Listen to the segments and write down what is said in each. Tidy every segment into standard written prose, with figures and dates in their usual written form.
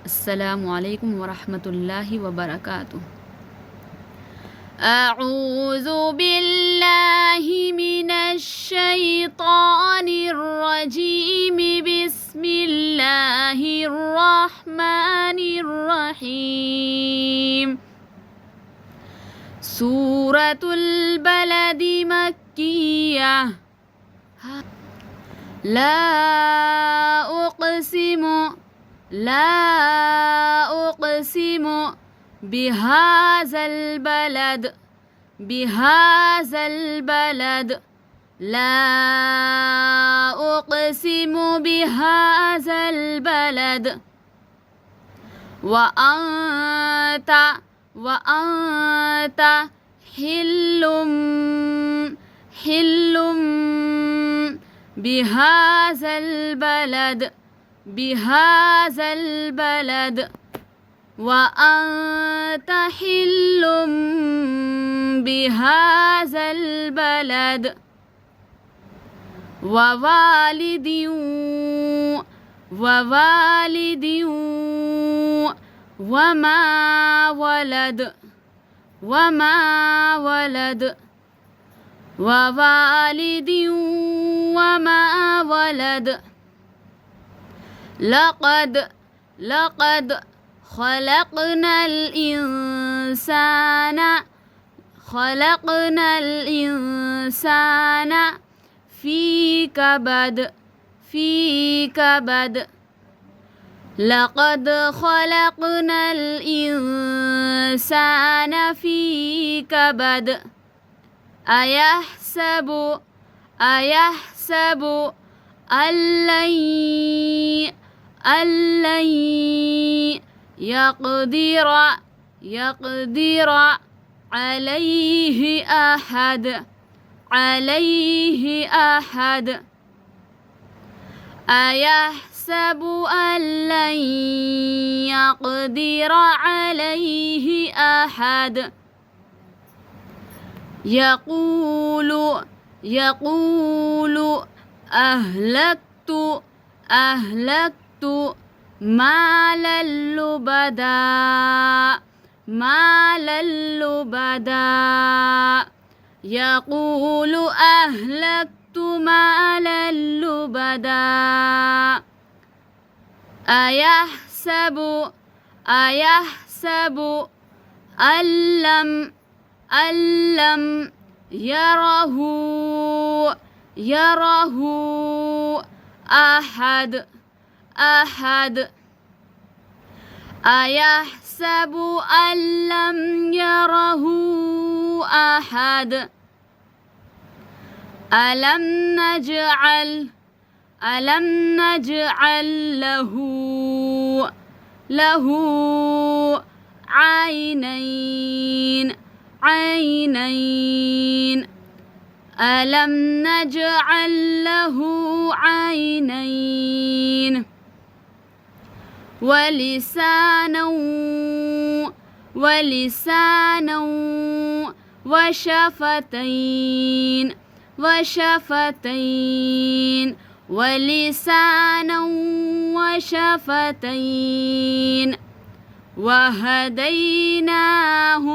السلام عليكم ورحمة الله وبركاته. أعوذ بالله من الشيطان الرجيم. بسم الله الرحمن الرحيم. سورة البلد مكية. لا أقسم بهذا البلد. لا أقسم بهذا البلد. وأنت حل بهذا البلد. وأنت حل بهذا البلد. ووالد وما ولد. ووالد وما ولد. لقد خلقنا الإنسان في كبد. لقد خلقنا الإنسان في كبد. أيحسب أن لن يقدر عليه أحد. أيحسب أن لن يقدر عليه أحد. يقول أهلكت مالا لبدا. يقول أهلكت مالا لبدا. أيحسب أن لم يره أحد. أيحسب أن لم يره أحد. ألم نجعل له عينين. ألم نجعل له عينين. ولسانا وشفتين. ولسانا وشفتين. وهديناه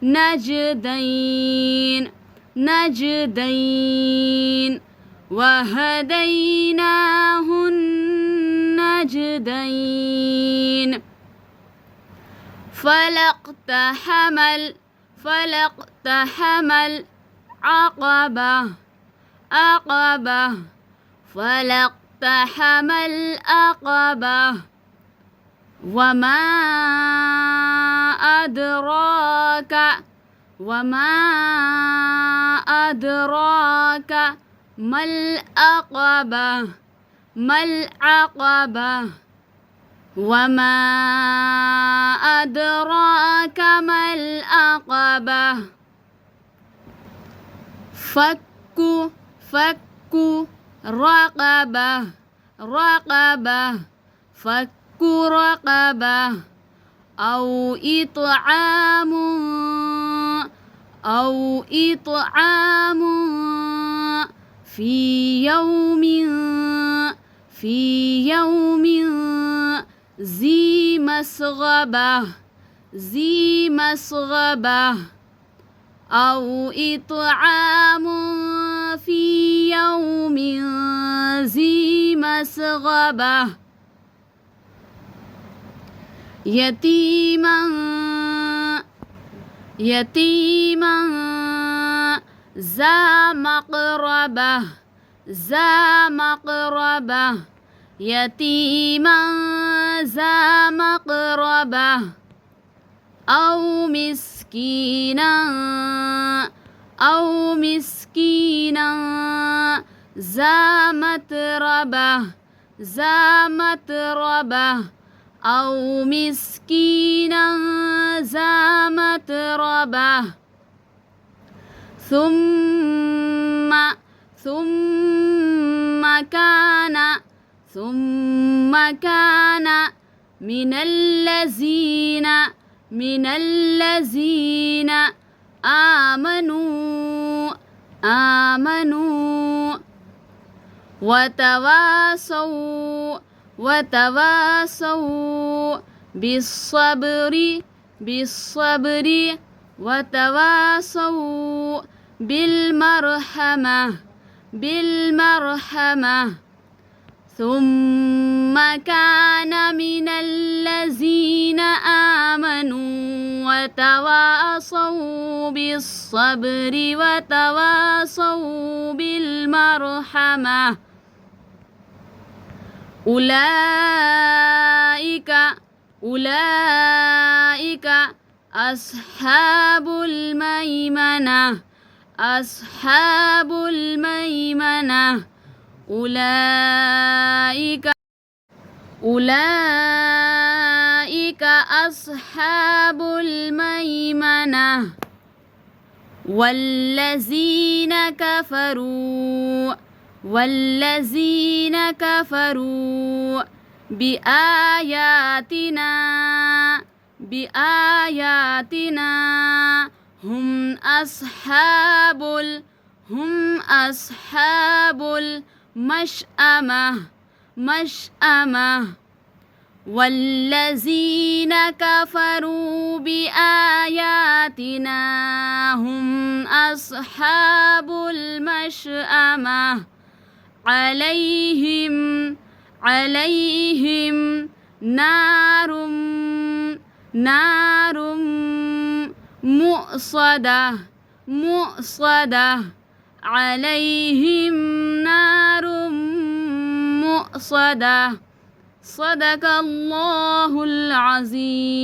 النجدين. وهديناه النجدين. فلاقتحم العقبة. فلاقتحم العقبة. وما أدراك ما العقبة. وما أدراك ما العقبة. فك رقبة. أو إطعام في يوم ذي مسغبة أو إطعام في يوم ذي مسغبة يتيما ذا مقربة يتيما ذا مقربة أو مسكينا ذا متربة أو مسكينا ذا متربة ثم كان من الذين آمنوا وتواصوا بالصبر وتواصوا بالمرحمة ثم كان من الذين آمنوا وتواصوا بالصبر وتواصوا بالمرحمة أولئك أصحاب الميمنة أولئك أصحاب الميمنة والذين كفروا بآياتنا هم أصحاب المشأمة والذين كفروا بآياتنا هم أصحاب المشأمة عليهم نار مؤصدة عليهم نار مؤصدة صدق الله العظيم.